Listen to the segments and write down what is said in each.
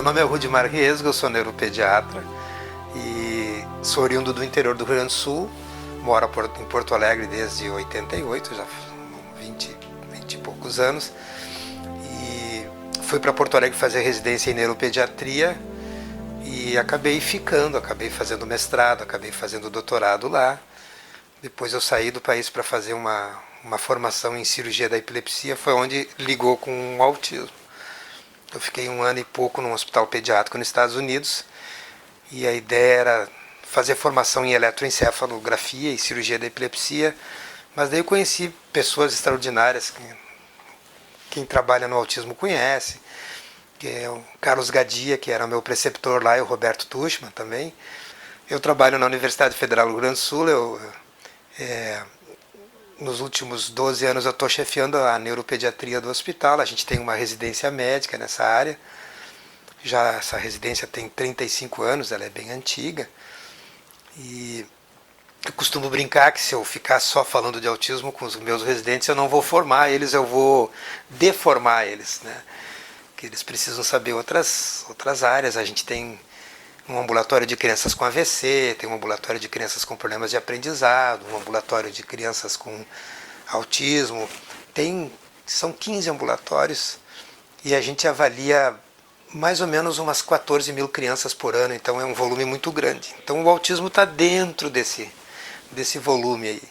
nome é Rudimar Riesgo, eu sou neuropediatra e sou oriundo do interior do Rio Grande do Sul, moro em Porto Alegre desde 88, já 20 e poucos anos, e fui para Porto Alegre fazer residência em neuropediatria e acabei fazendo mestrado, acabei fazendo doutorado lá. Depois eu saí do país para fazer uma formação em cirurgia da epilepsia, foi onde ligou com o autismo. Eu fiquei 1 ano e pouco num hospital pediátrico nos Estados Unidos e a ideia era fazer formação em eletroencefalografia e cirurgia da epilepsia, mas daí eu conheci pessoas extraordinárias, quem trabalha no autismo conhece, que é o Carlos Gadia, que era meu preceptor lá, e o Roberto Tuchman também. Eu trabalho na Universidade Federal do Rio Grande do Sul, nos últimos 12 anos eu estou chefiando a neuropediatria do hospital, a gente tem uma residência médica nessa área, já essa residência tem 35 anos, ela é bem antiga, e eu costumo brincar que se eu ficar só falando de autismo com os meus residentes, eu não vou formar eles, eu vou deformar eles, né? Que eles precisam saber outras áreas. A gente tem um ambulatório de crianças com AVC, tem um ambulatório de crianças com problemas de aprendizado, um ambulatório de crianças com autismo, são 15 ambulatórios e a gente avalia mais ou menos umas 14 mil crianças por ano, então é um volume muito grande. Então o autismo está dentro desse volume aí.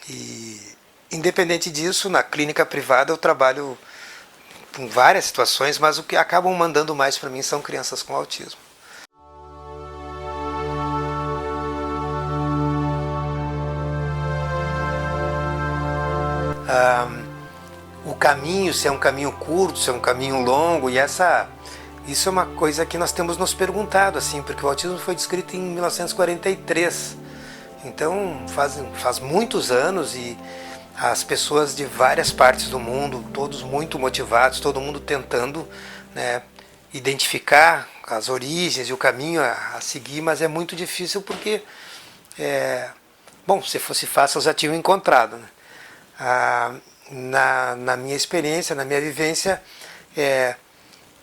E independente disso, na clínica privada eu trabalho com várias situações, mas o que acabam mandando mais para mim são crianças com autismo. O caminho, se é um caminho curto, se é um caminho longo, e isso é uma coisa que nós temos nos perguntado, assim, porque o autismo foi descrito em 1943, então faz muitos anos, e as pessoas de várias partes do mundo, todos muito motivados, todo mundo tentando, né, identificar as origens e o caminho a seguir, mas é muito difícil porque, se fosse fácil, já tinham encontrado, né? Na minha experiência, na minha vivência,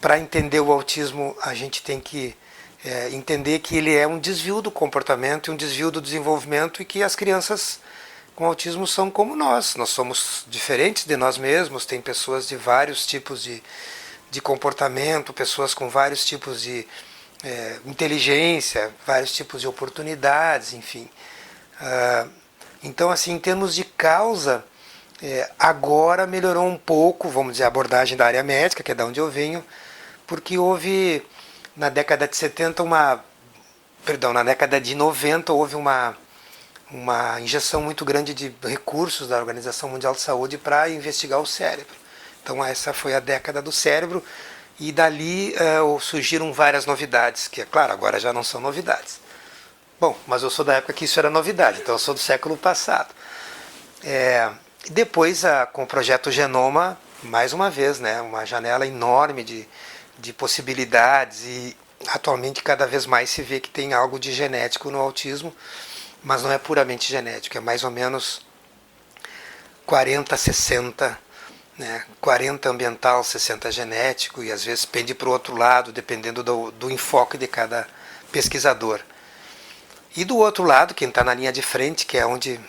para entender o autismo, a gente tem que entender que ele é um desvio do comportamento e um desvio do desenvolvimento, e que as crianças com autismo são como nós somos diferentes de nós mesmos, tem pessoas de vários tipos de comportamento, pessoas com vários tipos de inteligência, vários tipos de oportunidades, enfim. Então, assim, em termos de causa, agora melhorou um pouco, vamos dizer, a abordagem da área médica, que é da onde eu venho, porque houve, na década de 70, na década de 90, houve uma injeção muito grande de recursos da Organização Mundial de Saúde para investigar o cérebro. Então essa foi a década do cérebro, e dali surgiram várias novidades, que, é claro, agora já não são novidades. Bom, mas eu sou da época que isso era novidade, então eu sou do século passado. Depois, com o projeto Genoma, mais uma vez, né, uma janela enorme de possibilidades, e atualmente cada vez mais se vê que tem algo de genético no autismo, mas não é puramente genético, é mais ou menos 40, 60, né, 40 ambiental, 60 genético, e às vezes pende para o outro lado, dependendo do enfoque de cada pesquisador. E do outro lado, quem está na linha de frente, que é onde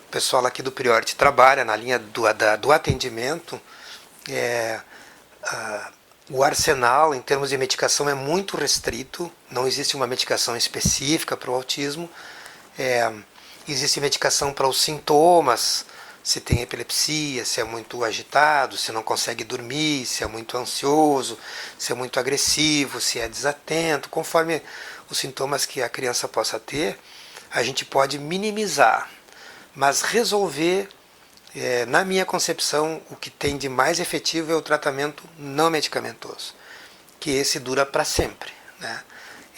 o pessoal aqui do Priority trabalha, na linha do atendimento, o arsenal em termos de medicação é muito restrito, não existe uma medicação específica para o autismo, existe medicação para os sintomas, se tem epilepsia, se é muito agitado, se não consegue dormir, se é muito ansioso, se é muito agressivo, se é desatento, conforme os sintomas que a criança possa ter, a gente pode minimizar, mas resolver, na minha concepção, o que tem de mais efetivo é o tratamento não medicamentoso, que esse dura para sempre, né?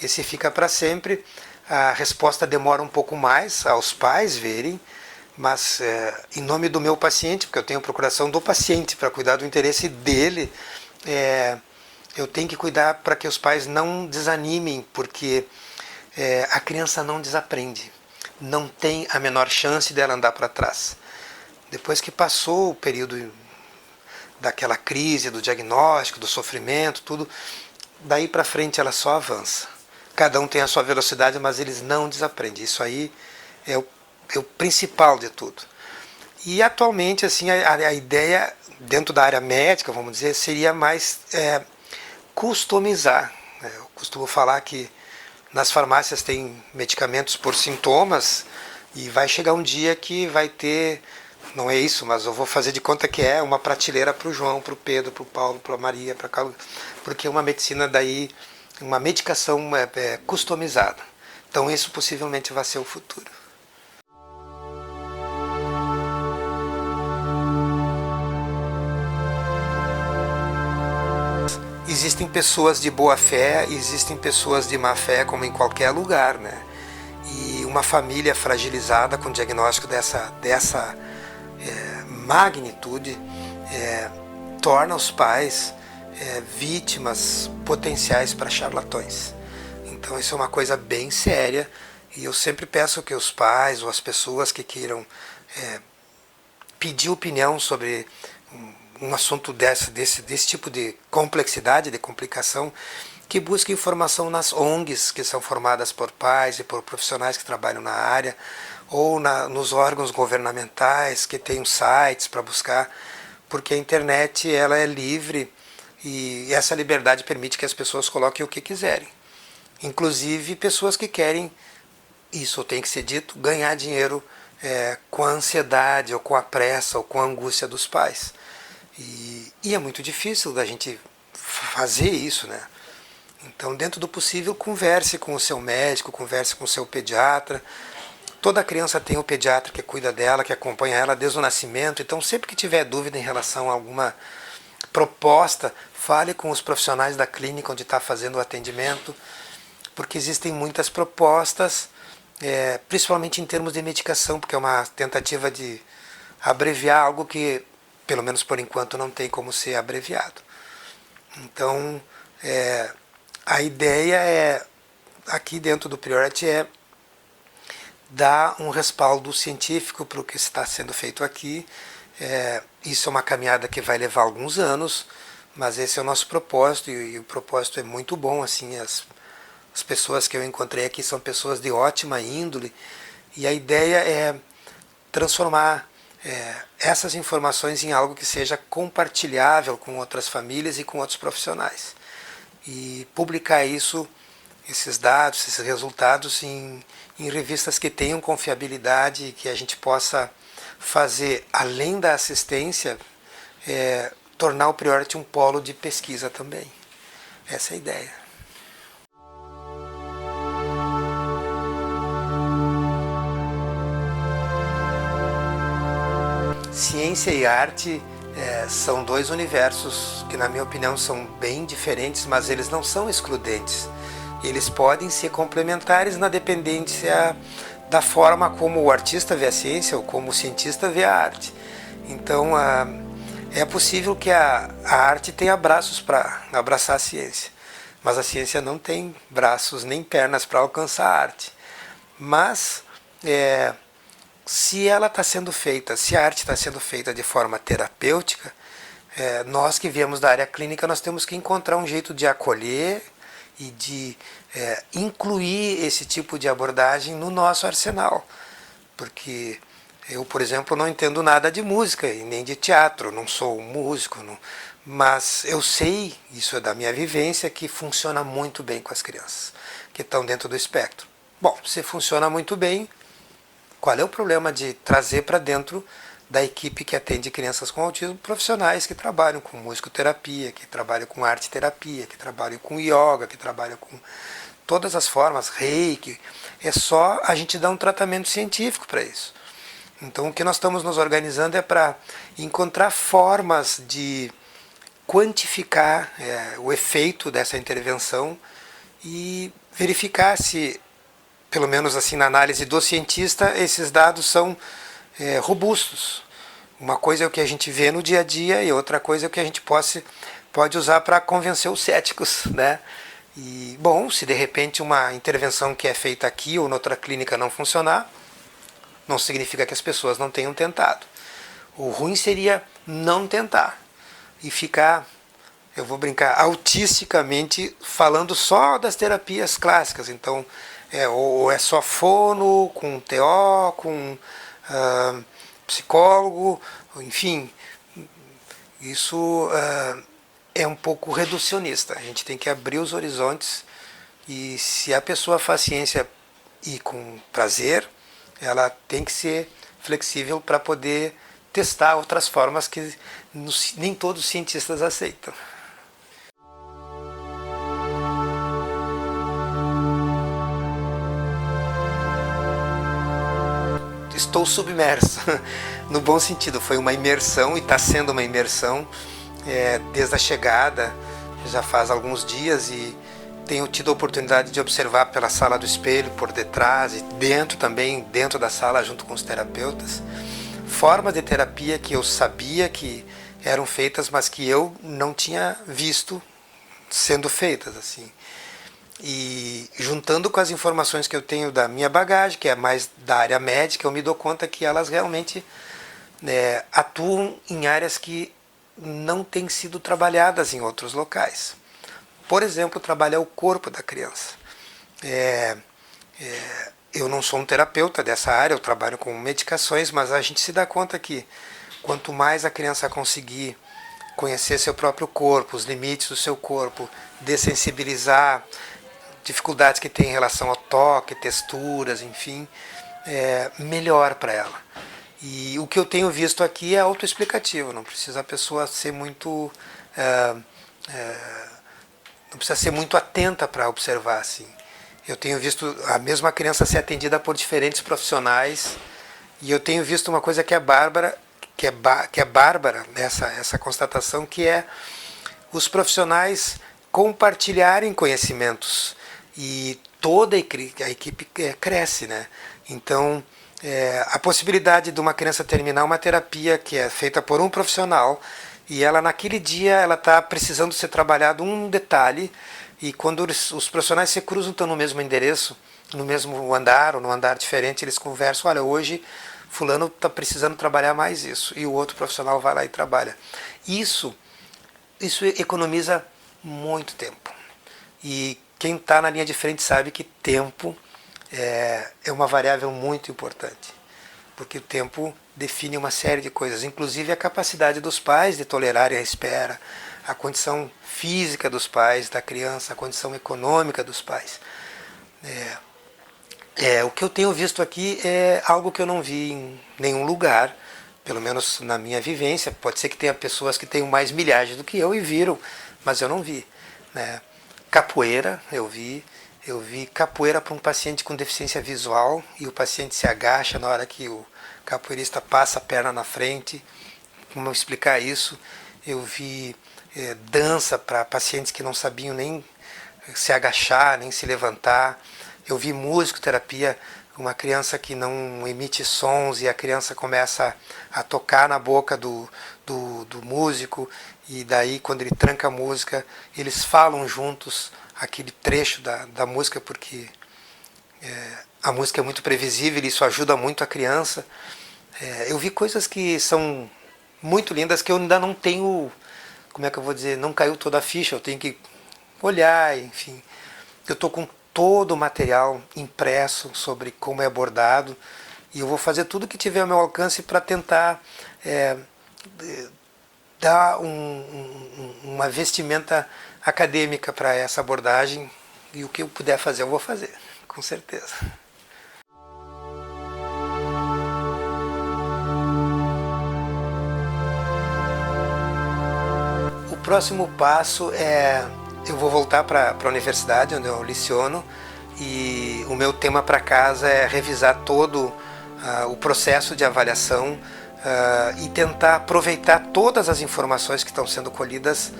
Esse fica para sempre, a resposta demora um pouco mais aos pais verem, mas em nome do meu paciente, porque eu tenho procuração do paciente para cuidar do interesse dele, eu tenho que cuidar para que os pais não desanimem, porque a criança não desaprende, não tem a menor chance dela andar para trás. Depois que passou o período daquela crise, do diagnóstico, do sofrimento, tudo, daí para frente ela só avança. Cada um tem a sua velocidade, mas eles não desaprendem. Isso aí é o principal de tudo. E atualmente assim a ideia dentro da área médica, vamos dizer, seria mais customizar. Eu costumo falar que nas farmácias tem medicamentos por sintomas e vai chegar um dia que vai ter, não é isso, mas eu vou fazer de conta que é uma prateleira para o João, para o Pedro, para o Paulo, para a Maria, para Carlos, porque uma medicina daí, uma medicação customizada. Então isso possivelmente vai ser o futuro. Existem pessoas de boa fé, existem pessoas de má fé, como em qualquer lugar, né? E uma família fragilizada com diagnóstico dessa magnitude torna os pais vítimas potenciais para charlatões. Então isso é uma coisa bem séria e eu sempre peço que os pais ou as pessoas que queiram pedir opinião sobre um assunto desse tipo de complexidade, de complicação, que busque informação nas ONGs, que são formadas por pais e por profissionais que trabalham na área, ou nos órgãos governamentais, que têm sites para buscar, porque a internet ela é livre e essa liberdade permite que as pessoas coloquem o que quiserem. Inclusive pessoas que querem, isso tem que ser dito, ganhar dinheiro com a ansiedade, ou com a pressa, ou com a angústia dos pais. E é muito difícil da gente fazer isso, né? Então, dentro do possível, converse com o seu médico, converse com o seu pediatra. Toda criança tem um pediatra que cuida dela, que acompanha ela desde o nascimento. Então, sempre que tiver dúvida em relação a alguma proposta, fale com os profissionais da clínica onde está fazendo o atendimento, porque existem muitas propostas, principalmente em termos de medicação, porque é uma tentativa de abreviar algo que, pelo menos por enquanto, não tem como ser abreviado. Então, a ideia aqui dentro do Priority dar um respaldo científico para o que está sendo feito aqui. Isso é uma caminhada que vai levar alguns anos, mas esse é o nosso propósito e o propósito é muito bom. Assim, as pessoas que eu encontrei aqui são pessoas de ótima índole e a ideia é transformar essas informações em algo que seja compartilhável com outras famílias e com outros profissionais. E publicar esses dados, esses resultados em revistas que tenham confiabilidade e que a gente possa fazer, além da assistência, tornar o Priority um polo de pesquisa também. Essa é a ideia. Ciência e arte são dois universos que, na minha opinião, são bem diferentes, mas eles não são excludentes. Eles podem ser complementares na dependência da forma como o artista vê a ciência ou como o cientista vê a arte. Então, é possível que a arte tenha braços para abraçar a ciência, mas a ciência não tem braços nem pernas para alcançar a arte. Mas se ela está sendo feita, se a arte está sendo feita de forma terapêutica, nós que viemos da área clínica, nós temos que encontrar um jeito de acolher e de incluir esse tipo de abordagem no nosso arsenal. Porque eu, por exemplo, não entendo nada de música e nem de teatro, não sou um músico, mas eu sei, isso é da minha vivência, que funciona muito bem com as crianças que estão dentro do espectro. Bom, se funciona muito bem, qual é o problema de trazer para dentro da equipe que atende crianças com autismo profissionais que trabalham com musicoterapia, que trabalham com arte terapia, que trabalham com yoga, que trabalham com todas as formas, reiki. É só a gente dar um tratamento científico para isso. Então o que nós estamos nos organizando é para encontrar formas de quantificar o efeito dessa intervenção e verificar se, pelo menos assim na análise do cientista, esses dados são robustos. Uma coisa é o que a gente vê no dia a dia e outra coisa é o que a gente pode usar para convencer os céticos, né? E, bom, se de repente uma intervenção que é feita aqui ou noutra clínica não funcionar, não significa que as pessoas não tenham tentado. O ruim seria não tentar e ficar eu vou brincar, autisticamente falando só das terapias clássicas. Então, ou é só fono, com TO, com psicólogo, enfim, isso é um pouco reducionista. A gente tem que abrir os horizontes e se a pessoa faz ciência e com prazer, ela tem que ser flexível para poder testar outras formas que nem todos os cientistas aceitam. Estou submerso, no bom sentido, foi uma imersão e está sendo uma imersão desde a chegada, já faz alguns dias, e tenho tido a oportunidade de observar pela sala do espelho, por detrás e dentro também, dentro da sala junto com os terapeutas, formas de terapia que eu sabia que eram feitas, mas que eu não tinha visto sendo feitas assim. E juntando com as informações que eu tenho da minha bagagem, que é mais da área médica, eu me dou conta que elas realmente atuam em áreas que não têm sido trabalhadas em outros locais. Por exemplo, trabalhar o corpo da criança. Eu não sou um terapeuta dessa área, eu trabalho com medicações, mas a gente se dá conta que quanto mais a criança conseguir conhecer seu próprio corpo, os limites do seu corpo, dessensibilizar dificuldades que tem em relação ao toque, texturas, enfim, melhor para ela. E o que eu tenho visto aqui é autoexplicativo, não precisa a pessoa ser muito não precisa ser muito atenta para observar assim. Eu tenho visto a mesma criança ser atendida por diferentes profissionais e eu tenho visto uma coisa que é bárbara, que é bárbara essa constatação, que é os profissionais compartilharem conhecimentos e toda a equipe cresce, né? Então, a possibilidade de uma criança terminar uma terapia que é feita por um profissional e ela naquele dia ela está precisando ser trabalhado um detalhe, e quando os profissionais se cruzam, estão no mesmo endereço, no mesmo andar ou no andar diferente, eles conversam, olha, hoje fulano está precisando trabalhar mais isso, e o outro profissional vai lá e trabalha. Isso economiza muito tempo. E quem está na linha de frente sabe que tempo é uma variável muito importante, porque o tempo define uma série de coisas, inclusive a capacidade dos pais de tolerarem a espera, a condição física dos pais, da criança, a condição econômica dos pais. O que eu tenho visto aqui é algo que eu não vi em nenhum lugar, pelo menos na minha vivência. Pode ser que tenha pessoas que tenham mais milhares do que eu e viram, mas eu não vi, né? Capoeira, eu vi capoeira para um paciente com deficiência visual e o paciente se agacha na hora que o capoeirista passa a perna na frente. Como explicar isso? Eu vi dança para pacientes que não sabiam nem se agachar, nem se levantar. Eu vi musicoterapia, uma criança que não emite sons e a criança começa a tocar na boca do músico, e daí quando ele tranca a música, eles falam juntos aquele trecho da música, porque a música é muito previsível e isso ajuda muito a criança. Eu vi coisas que são muito lindas que eu ainda não tenho, como é que eu vou dizer, não caiu toda a ficha, eu tenho que olhar, enfim. Eu estou com todo o material impresso sobre como é abordado e eu vou fazer tudo que tiver ao meu alcance para tentar dar uma vestimenta acadêmica para essa abordagem, e o que eu puder fazer eu vou fazer, com certeza. O próximo passo é eu vou voltar para a universidade onde eu leciono, e o meu tema para casa é revisar todo o processo de avaliação e tentar aproveitar todas as informações que estão sendo colhidas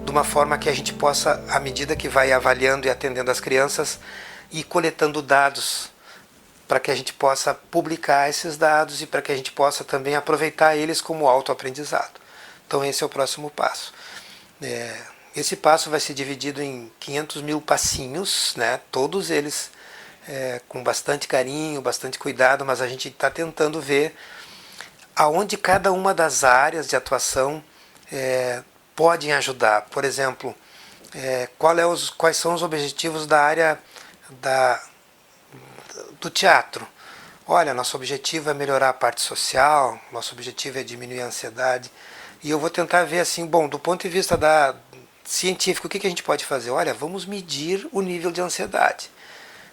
de uma forma que a gente possa, à medida que vai avaliando e atendendo as crianças, ir coletando dados para que a gente possa publicar esses dados e para que a gente possa também aproveitar eles como autoaprendizado. Então esse é o próximo passo. Esse passo vai ser dividido em 500 mil passinhos, né? Todos eles com bastante carinho, bastante cuidado, mas a gente está tentando ver aonde cada uma das áreas de atuação podem ajudar. Por exemplo, quais são os objetivos da área do teatro? Olha, nosso objetivo é melhorar a parte social, nosso objetivo é diminuir a ansiedade. E eu vou tentar ver assim, bom, do ponto de vista científico, o que a gente pode fazer? Olha, vamos medir o nível de ansiedade.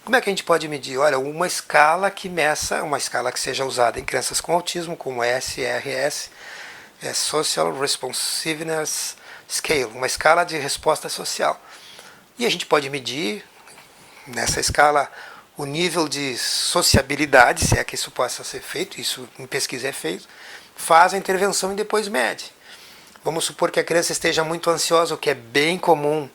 Como é que a gente pode medir? Olha, uma escala que meça, uma escala que seja usada em crianças com autismo, como SRS, Social Responsiveness Scale, uma escala de resposta social. E a gente pode medir nessa escala o nível de sociabilidade, se é que isso possa ser feito, isso em pesquisa é feito, faz a intervenção e depois mede. Vamos supor que a criança esteja muito ansiosa, o que é bem comum.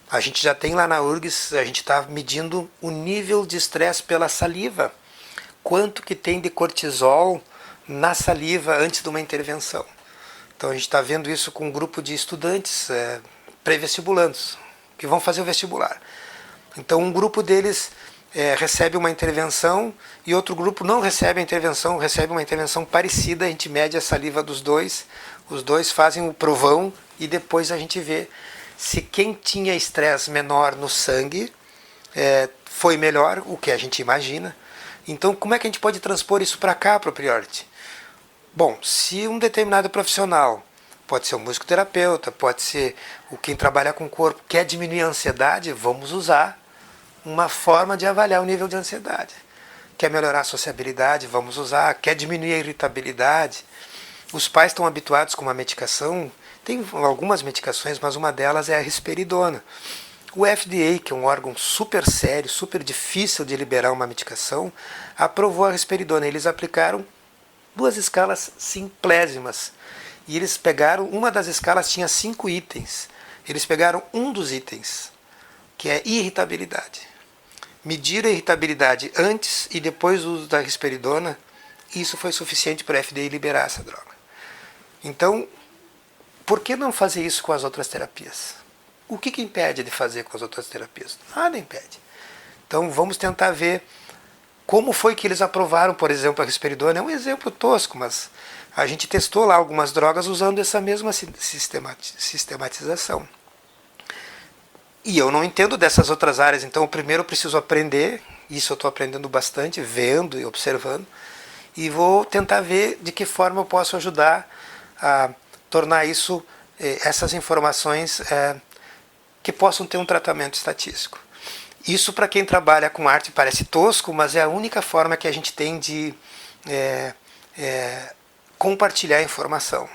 A gente já tem lá na URGS, a gente está medindo o nível de estresse pela saliva. Quanto que tem de cortisol na saliva antes de uma intervenção. Então a gente está vendo isso com um grupo de estudantes pré-vestibulandos, que vão fazer o vestibular. Então um grupo deles recebe uma intervenção e outro grupo não recebe a intervenção, recebe uma intervenção parecida, a gente mede a saliva dos dois, os dois fazem o provão e depois a gente vê se quem tinha estresse menor no sangue foi melhor, o que a gente imagina. Então como é que a gente pode transpor isso para cá, para o Priority? Bom, se um determinado profissional, pode ser um musicoterapeuta, pode ser quem trabalha com o corpo, quer diminuir a ansiedade, vamos usar uma forma de avaliar o nível de ansiedade. Quer melhorar a sociabilidade, vamos usar. Quer diminuir a irritabilidade. Os pais estão habituados com uma medicação, tem algumas medicações, mas uma delas é a risperidona. O FDA, que é um órgão super sério, super difícil de liberar uma medicação, aprovou a risperidona. Eles aplicaram 2 escalas simplésimas. E eles pegaram, uma das escalas tinha 5 itens. Eles pegaram um dos itens, que é irritabilidade. Mediram a irritabilidade antes e depois do uso da risperidona, e isso foi suficiente para a FDA liberar essa droga. Então, por que não fazer isso com as outras terapias? O que impede de fazer com as outras terapias? Nada impede. Então vamos tentar ver como foi que eles aprovaram, por exemplo, a risperidona. É um exemplo tosco, mas a gente testou lá algumas drogas usando essa mesma sistematização. E eu não entendo dessas outras áreas, então primeiro eu preciso aprender, isso eu estou aprendendo bastante, vendo e observando, e vou tentar ver de que forma eu posso ajudar a tornar essas informações que possam ter um tratamento estatístico. Isso para quem trabalha com arte parece tosco, mas é a única forma que a gente tem de compartilhar a informação,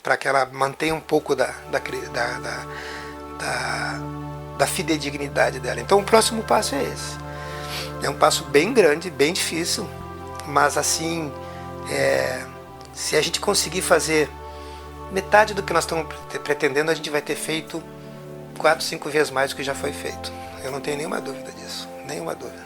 para que ela mantenha um pouco da fidedignidade dela. Então o próximo passo é esse. É um passo bem grande, bem difícil, mas assim, se a gente conseguir fazer metade do que nós estamos pretendendo, a gente vai ter feito 4, 5 vezes mais do que já foi feito. Eu não tenho nenhuma dúvida disso, nenhuma dúvida.